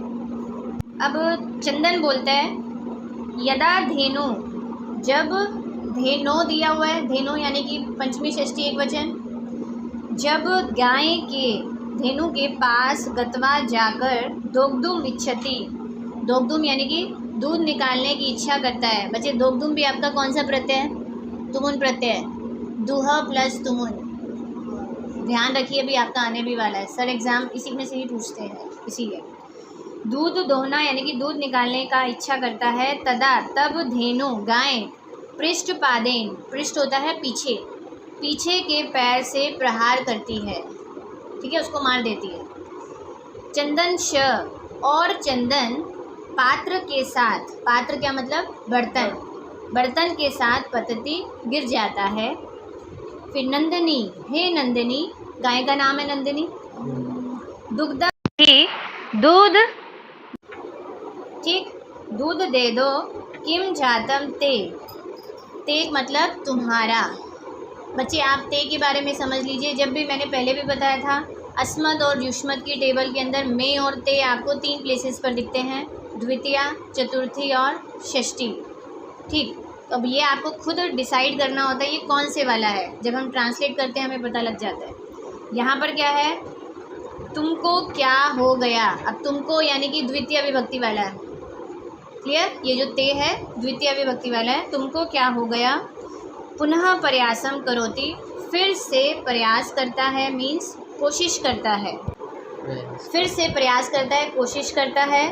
अब चंदन बोलता है यदा धेनु, जब धेनो दिया हुआ है, धेनु यानी कि पंचमी षष्ठी एक वचन, जब गाय के, धेनु के पास गत्वा जाकर, दोग्धुम इच्छति, दोग्धुम यानी कि दूध निकालने की इच्छा करता है। बच्चे दोग्धुम भी आपका कौन सा प्रत्यय है? तुमुन प्रत्यय है, दुह प्लस तुमुन। ध्यान रखिए अभी आपका आने भी वाला है, सर एग्जाम इसी में से ही पूछते हैं, इसीलिए। दूध दोहना यानी कि दूध निकालने का इच्छा करता है। तदा तब धेनु गाय, पृष्ठ पादेन, पृष्ठ होता है पीछे, पीछे के पैर से प्रहार करती है। ठीक है, उसको मार देती है। चंदन श, और चंदन पात्र के साथ, पात्र क्या मतलब बर्तन, बर्तन के साथ पतती गिर जाता है। फिर नंदिनी, हे नंदिनी, गाय का नाम है नंदिनी। दुग्ध, दूध, ठीक, दूध दे दो। किम जातम ते, ते मतलब तुम्हारा। बच्चे आप ते के बारे में समझ लीजिए। जब भी मैंने पहले भी बताया था, अस्मद और युष्मद की टेबल के अंदर में और ते आपको 3 प्लेसेस पर दिखते हैं, द्वितीया, चतुर्थी और षष्ठी। ठीक, तो अब ये आपको खुद डिसाइड करना होता है ये कौन से वाला है। जब हम ट्रांसलेट करते हैं हमें पता लग जाता है। यहाँ पर क्या है, तुमको क्या हो गया। अब तुमको यानी कि द्वितीय विभक्ति वाला है। क्लियर? ये जो ते है द्वितीय विभक्ति वाला है। तुमको क्या हो गया। पुनः प्रयासम करोति, फिर से प्रयास करता है, मीन्स कोशिश करता है, फिर से प्रयास करता है, कोशिश करता है।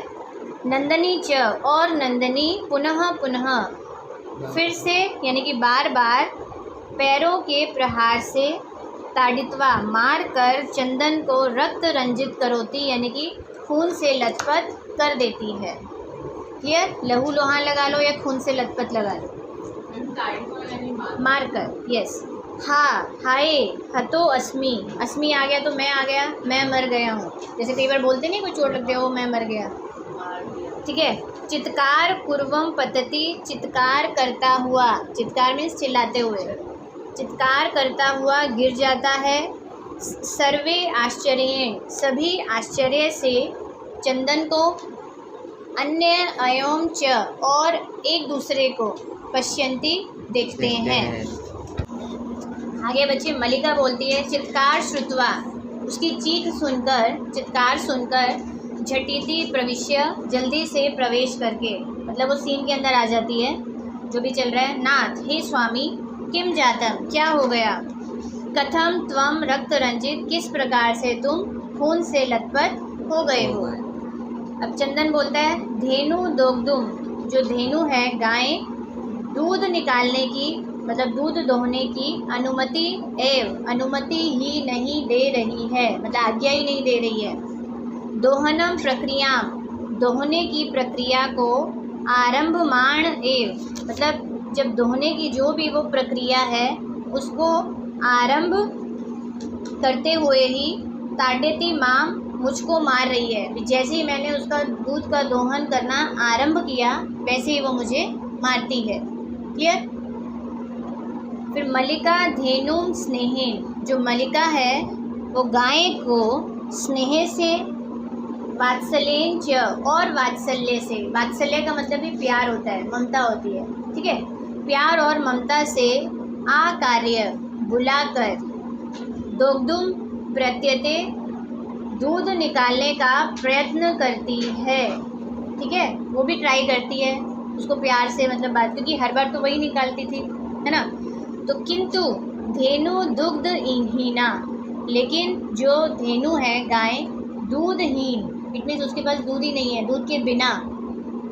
नंदनी च, और नंदनी पुनः पुनः, फिर से यानी कि बार बार, पैरों के प्रहार से, ताड़ित्वा मार कर, चंदन को रक्त रंजित करोती यानी कि खून से लथपथ कर देती है। क्लियर? लहू लोहान लगा लो या खून से लथपथ लगा लो, मार कर। यस। हा, हाय, हतो अस्मि, अस्मि आ गया तो मैं आ गया, मैं मर गया हूँ। जैसे कई बार बोलते नहीं कोई चोट लगते हो, मैं मर गया। ठीक है। चित्कार पूर्वम पतति, चित्कार करता हुआ, चित्कार मीन्स चिल्लाते हुए, चित्कार करता हुआ गिर जाता है। सर्वे आश्चर्य, सभी आश्चर्य से, चंदन को, अन्य अयोम च, और एक दूसरे को, पश्यन्ति देखते हैं। आगे बच्चे मलिका बोलती है चित्कार श्रुत्वा, उसकी चीख सुनकर, चित्कार सुनकर, झटिति प्रविश्य, जल्दी से प्रवेश करके, मतलब वो सीन के अंदर आ जाती है जो भी चल रहा है। नाथ, हे स्वामी, किम जातम, क्या हो गया। कथम त्वम रक्त रंजित, किस प्रकार से तुम खून से लथपथ हो गए हो। अब चंदन बोलता है धेनु दोग्धुम, जो धेनु है गाय, दूध निकालने की मतलब दूध दोहने की अनुमति ही नहीं दे रही है, मतलब आज्ञा ही नहीं दे रही है। दोहनम प्रक्रिया, दोहने की प्रक्रिया को आरंभमाण एव, मतलब जब दोहने की जो भी वो प्रक्रिया है उसको आरंभ करते हुए ही ताड्यति माम, मुझको मार रही है। जैसे ही मैंने उसका दूध का दोहन करना आरंभ किया वैसे ही वो मुझे मारती है। क्लियर। फिर मलिका धेनुम स्नेहेन, जो मलिका है वो गाय को स्नेह से, वात्सल्येन च, और वात्सल्य से, वात्सल्य का मतलब भी प्यार होता है, ममता होती है, ठीक है, प्यार और ममता से आकार्य बुलाकर, दोग्धुम प्रत्यते, दूध निकालने का प्रयत्न करती है। ठीक है, वो भी ट्राई करती है उसको प्यार से मतलब बात, क्योंकि हर बार तो वही निकालती थी, है ना। तो किंतु धेनु दुग्ध हीना, लेकिन जो धेनु है गाय दूधहीन, इट मीन्स उसके पास दूध ही नहीं है, दूध के बिना,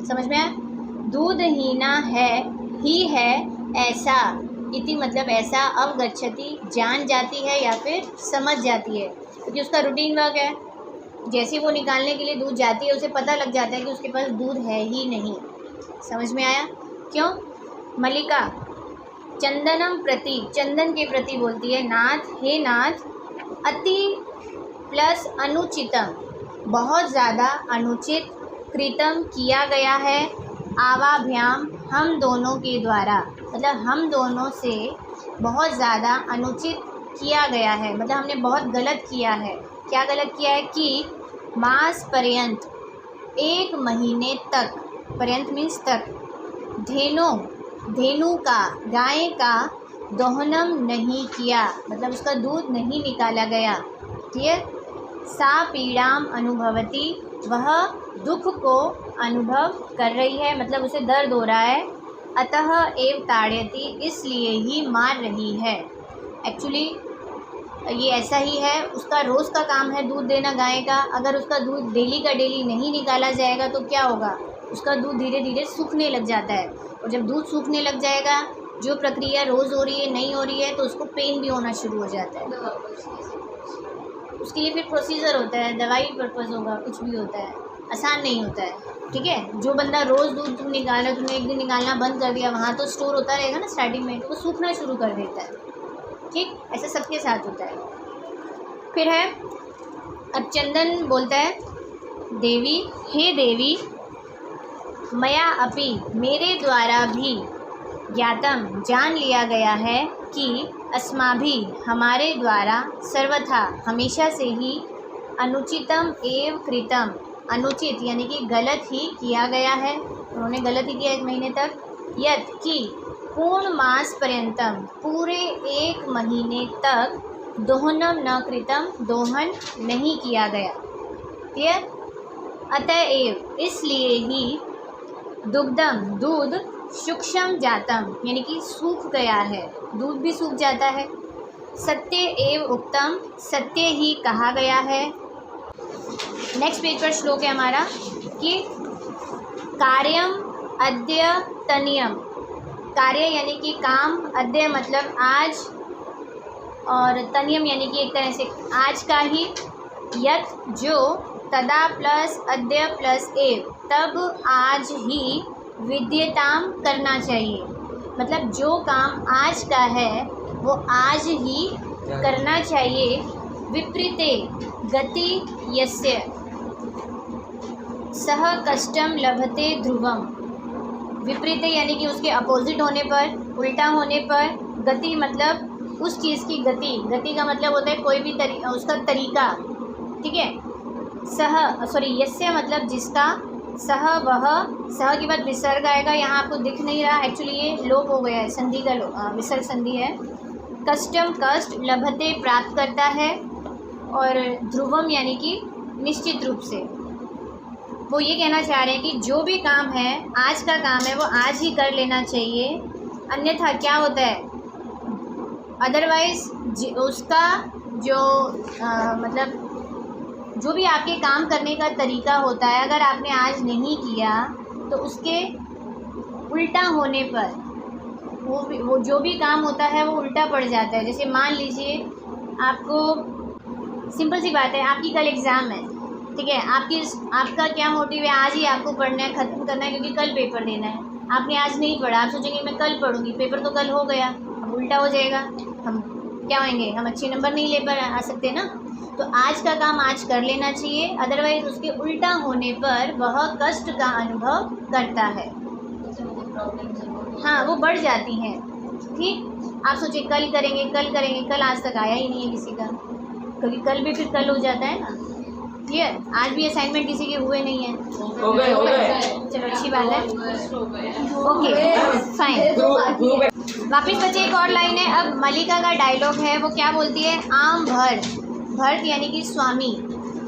समझ में आया, दूधहीना है ही है ऐसा, इति मतलब ऐसा, अवगच्छति जान जाती है या फिर समझ जाती है, क्योंकि उसका रूटीन वर्क है। जैसे वो निकालने के लिए दूध जाती है उसे पता लग जाता है कि उसके पास दूध है ही नहीं। समझ में आया क्यों। मलिका चंदनम प्रति, चंदन के प्रति बोलती है नाथ, हे नाथ, अति प्लस अनुचितम, बहुत ज़्यादा अनुचित, कृतम किया गया है, आवाभ्याम हम दोनों के द्वारा, मतलब हम दोनों से बहुत ज़्यादा अनुचित किया गया है, मतलब हमने बहुत गलत किया है। क्या गलत किया है कि मास पर्यंत, 1 महीने तक, पर्यंत मीन्स तक, धेनु का, गाय का दोहनम नहीं किया, मतलब उसका दूध नहीं निकाला गया। ठीक है। सा पीड़ाम अनुभवती, वह दुख को अनुभव कर रही है, मतलब उसे दर्द हो रहा है। अतः एव ताड़यति, इसलिए ही मार रही है। एक्चुअली ये ऐसा ही है, उसका रोज़ का काम है दूध देना गाय का। अगर उसका दूध डेली का डेली नहीं निकाला जाएगा तो क्या होगा, उसका दूध धीरे धीरे सूखने लग जाता है, और जब दूध सूखने लग जाएगा, जो प्रक्रिया रोज़ हो रही है नहीं हो रही है, तो उसको पेन भी होना शुरू हो जाता है। उसके लिए फिर प्रोसीजर होता है, दवाई पर्पज़ होगा, कुछ भी होता है, आसान नहीं होता है। ठीक है। जो बंदा रोज़ दूध तुम निकाला, तुमने एक दिन निकालना बंद कर दिया, वहाँ तो स्टोर होता रहेगा ना स्टार्टिंग में, तो वो सूखना शुरू कर देता है। ठीक, ऐसा सबके साथ होता है। फिर है, अब चंदन बोलता है देवी, हे देवी, मया अपि, मेरे द्वारा भी, ज्ञातम जान लिया गया है कि अस्माभि, हमारे द्वारा, सर्वथा हमेशा से ही, अनुचितम एव कृतम, अनुचित यानी कि गलत ही किया गया है, उन्होंने गलत ही किया 1 महीने तक। यत कि पूर्ण मास पर्यंतम, पूरे 1 महीने तक, दोहनम न कृतम, दोहन नहीं किया गया। क्लियर। अतएव, इसलिए ही, दुग्धम, दूध, सूक्ष्म जातम यानी कि सूख गया है, दूध भी सूख जाता है। सत्य एव उक्तम, सत्य ही कहा गया है। नेक्स्ट पेज पर श्लोक है हमारा कि कार्यम अद्यतनियम, कार्य यानी कि काम, अद्य मतलब आज, और तनियम यानी कि एक तरह से आज का ही, यत जो, तदा प्लस अद्य प्लस एव, तब आज ही, विद्यताम करना चाहिए, मतलब जो काम आज का है वो आज ही करना चाहिए। विपरीते गति यस्य, सह कष्टम लभते ध्रुवम, विपरीत यानी कि उसके अपोजिट होने पर, उल्टा होने पर, गति मतलब उस चीज़ की गति, गति का मतलब होता है कोई भी उसका तरीका। ठीक है। यस्य मतलब जिसका, सह वह, सह के बाद विसर्ग आएगा, यहाँ आपको दिख नहीं रहा, एक्चुअली ये लोप हो गया है, संधि का विसर्ग संधि है। कष्टम कष्ट, लभते प्राप्त करता है, और ध्रुवम यानी कि निश्चित रूप से। वो ये कहना चाह रहे हैं कि जो भी काम है, आज का काम है, वो आज ही कर लेना चाहिए, अन्यथा क्या होता है, अदरवाइज़ उसका जो मतलब जो भी आपके काम करने का तरीका होता है, अगर आपने आज नहीं किया तो उसके उल्टा होने पर वो जो भी काम होता है वो उल्टा पड़ जाता है। जैसे मान लीजिए आपको, सिंपल सी बात है, आपकी कल एग्ज़ाम है, ठीक है, आपका क्या मोटिव है, आज ही आपको पढ़ना है, ख़त्म करना है, क्योंकि कल पेपर देना है। आपने आज नहीं पढ़ा, आप सोचेंगे मैं कल पढ़ूँगी, पेपर तो कल हो गया, अब उल्टा हो जाएगा, हम क्या होंगे, हम अच्छे नंबर नहीं ले आ सकते ना। तो आज का काम आज कर लेना चाहिए, अदरवाइज़ उसके उल्टा होने पर वह कष्ट का अनुभव करता है। हाँ, वो बढ़ जाती हैं। ठीक, आप सोचिए कल करेंगे, कल आज तक आया ही नहीं है किसी का, क्योंकि कल भी फिर कल हो जाता है ना। क्लियर? आज भी असाइनमेंट किसी के हुए नहीं है। हो गए। चलो अच्छी बात है। Okay fine. वापिस बचे एक और लाइन है। अब मलिका का डायलॉग है, वो क्या बोलती है, आम भर्त यानी कि स्वामी,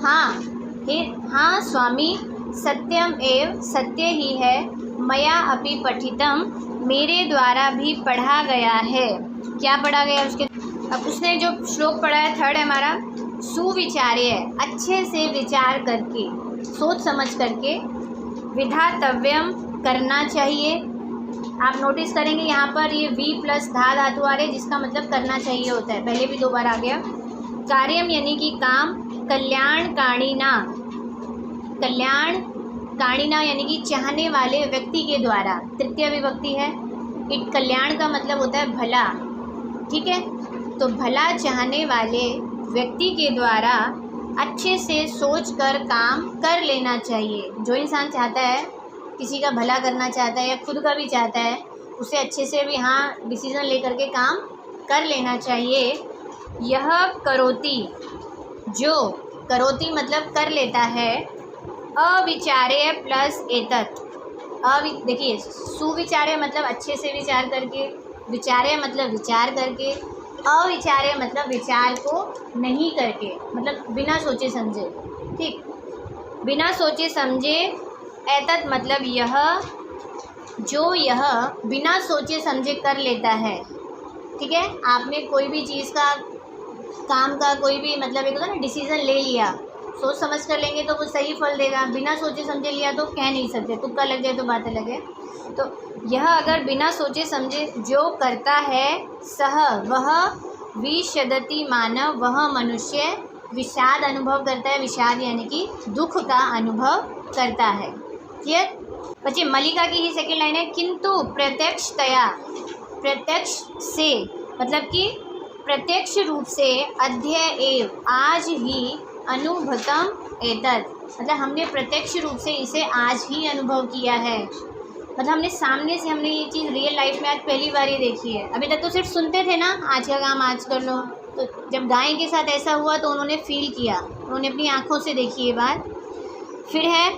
हाँ स्वामी, सत्यम एव, सत्य ही है, मया अपि पठितम, मेरे द्वारा भी पढ़ा गया है। क्या पढ़ा गया उसके, अब उसने जो श्लोक पढ़ा है, थर्ड है हमारा, सुविचार्य, अच्छे से विचार करके, सोच समझ करके, विधातव्यम, करना चाहिए। आप नोटिस करेंगे यहाँ पर ये वी प्लस धा धातु आ रहे, जिसका मतलब करना चाहिए होता है, पहले भी 2 बार आ गया। कार्यम यानी कि काम, कल्याणकारिणा, कल्याणकारिणा यानी कि चाहने वाले व्यक्ति के द्वारा, तृतीय विभक्ति है। इट कल्याण का मतलब होता है भला, ठीक है, तो भला चाहने वाले व्यक्ति के द्वारा अच्छे से सोच कर काम कर लेना चाहिए। जो इंसान चाहता है, किसी का भला करना चाहता है या खुद का भी चाहता है, उसे अच्छे से भी डिसीज़न लेकर के काम कर लेना चाहिए। यह करोति, जो करोति मतलब कर लेता है, अविचार्य प्लस एतत्, देखिए सुविचार्य मतलब अच्छे से विचार करके, विचार्य मतलब विचार करके, अविचार्य मतलब विचार को नहीं करके, मतलब बिना सोचे समझे। ठीक, बिना सोचे समझे, एतत् मतलब यह, जो यह बिना सोचे समझे कर लेता है। ठीक है, आपने कोई भी चीज़ का, काम का कोई भी मतलब एक होता है ना, डिसीज़न ले लिया, सोच समझ कर लेंगे तो वो सही फल देगा, बिना सोचे समझे लिया तो कह नहीं सकते, तुक्का लग जाए तो बात अलग है। तो यह अगर बिना सोचे समझे जो करता है, सह वह, विषदति मानव, वह मनुष्य विषाद अनुभव करता है, विषाद यानी कि दुख का अनुभव करता है। क्लियर? बच्चे, मलिका की ही सेकेंड लाइन है, किंतु प्रत्यक्षतया, प्रत्यक्ष से मतलब कि प्रत्यक्ष रूप से, अद्य एव, आज ही, अनुभूतम एतत्, मतलब हमने प्रत्यक्ष रूप से इसे आज ही अनुभव किया है, मतलब हमने सामने से, हमने ये चीज़ रियल लाइफ में आज पहली बार ही देखी है। अभी तक तो सिर्फ सुनते थे ना, आज का काम आज कर लो, तो जब गाय के साथ ऐसा हुआ तो उन्होंने फील किया, उन्होंने अपनी आँखों से देखी ये बात। फिर है,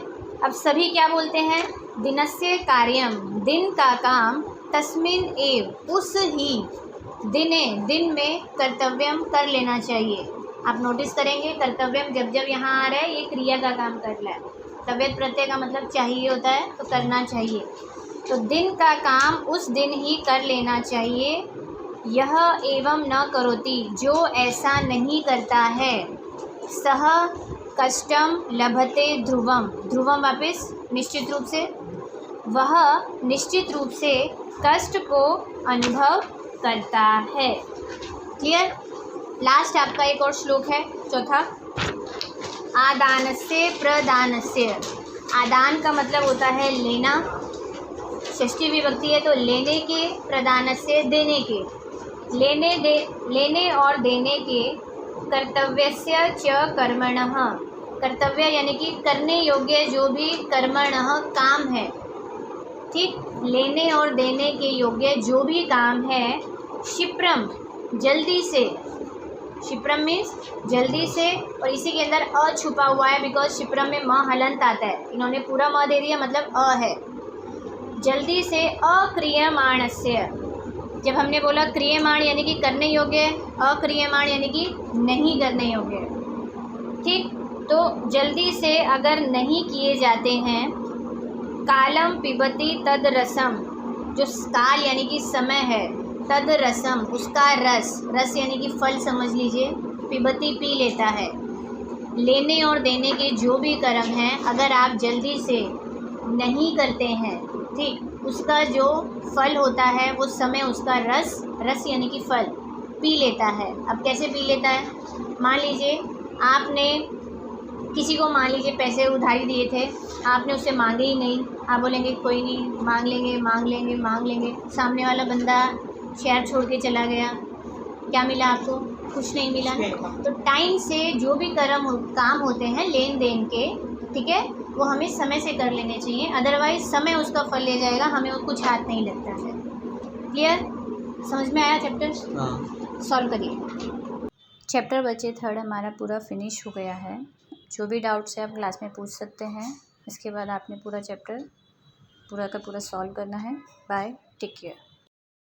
अब सभी क्या बोलते हैं, दिनस्य कार्यम, दिन का काम, तस्मिन एव, उस ही, दिने, दिन में, कर्तव्यम, कर लेना चाहिए। आप नोटिस करेंगे कर्तव्यम जब जब यहाँ आ रहा है, ये क्रिया का काम कर रहा है, तव्यत प्रत्यय का मतलब चाहिए होता है, तो करना चाहिए। तो दिन का काम उस दिन ही कर लेना चाहिए। यह एवं न करोति, जो ऐसा नहीं करता है, सह कष्टम लभते ध्रुवम, ध्रुवम वापस निश्चित रूप से, वह निश्चित रूप से कष्ट को अनुभव करता है। क्लियर? लास्ट आपका एक और श्लोक है, चौथा, आदानस्य प्रदानस्य, आदान का मतलब होता है लेना, षष्ठी विभक्ति है तो लेने के, प्रदानस्य देने के, लेने और देने के, कर्तव्यस्य च कर्मणः, कर्तव्य यानी कि करने योग्य जो भी कर्मणः काम है, ठीक, लेने और देने के योग्य जो भी काम है, क्षिप्रम जल्दी से, क्षिप्रम मीन्स जल्दी से, और इसी के अंदर अ छुपा हुआ है, बिकॉज क्षिप्रम में म हलंत आता है, इन्होंने पूरा म दे दिया, मतलब अ है। जल्दी से, अक्रियमाणस्य, जब हमने बोला क्रियमाण यानी कि करने योग्य, अक्रियमाण यानी कि नहीं करने योग्य, ठीक, तो जल्दी से अगर नहीं किए जाते हैं, कालम पिबती तद रसम, जो काल यानी कि समय है, तद रसम उसका रस, रस यानी कि फल समझ लीजिए, पिबती पी लेता है, लेने और देने के जो भी कर्म हैं, अगर आप जल्दी से नहीं करते हैं, ठीक, उसका जो फल होता है वो समय उसका रस यानी कि फल पी लेता है। अब कैसे पी लेता है? मान लीजिए आपने किसी को, मान लीजिए पैसे उधारी दिए थे, आपने उससे मांगे ही नहीं, आप बोलेंगे कोई नहीं, मांग लेंगे, सामने वाला बंदा शहर छोड़ के चला गया, क्या मिला आपको? कुछ नहीं मिला। तो टाइम से जो भी काम होते हैं लेन देन के, ठीक है, वो हमें समय से कर लेने चाहिए, अदरवाइज समय उसका फल ले जाएगा, हमें कुछ हाथ नहीं लगता है। क्लियर? समझ में आया चैप्टर? सॉल्व करिए। चैप्टर बचे 3 हमारा पूरा फिनिश हो गया है। जो भी डाउट्स है आप क्लास में पूछ सकते हैं। इसके बाद आपने पूरा चैप्टर पूरा का पूरा सॉल्व करना है। Bye, take care.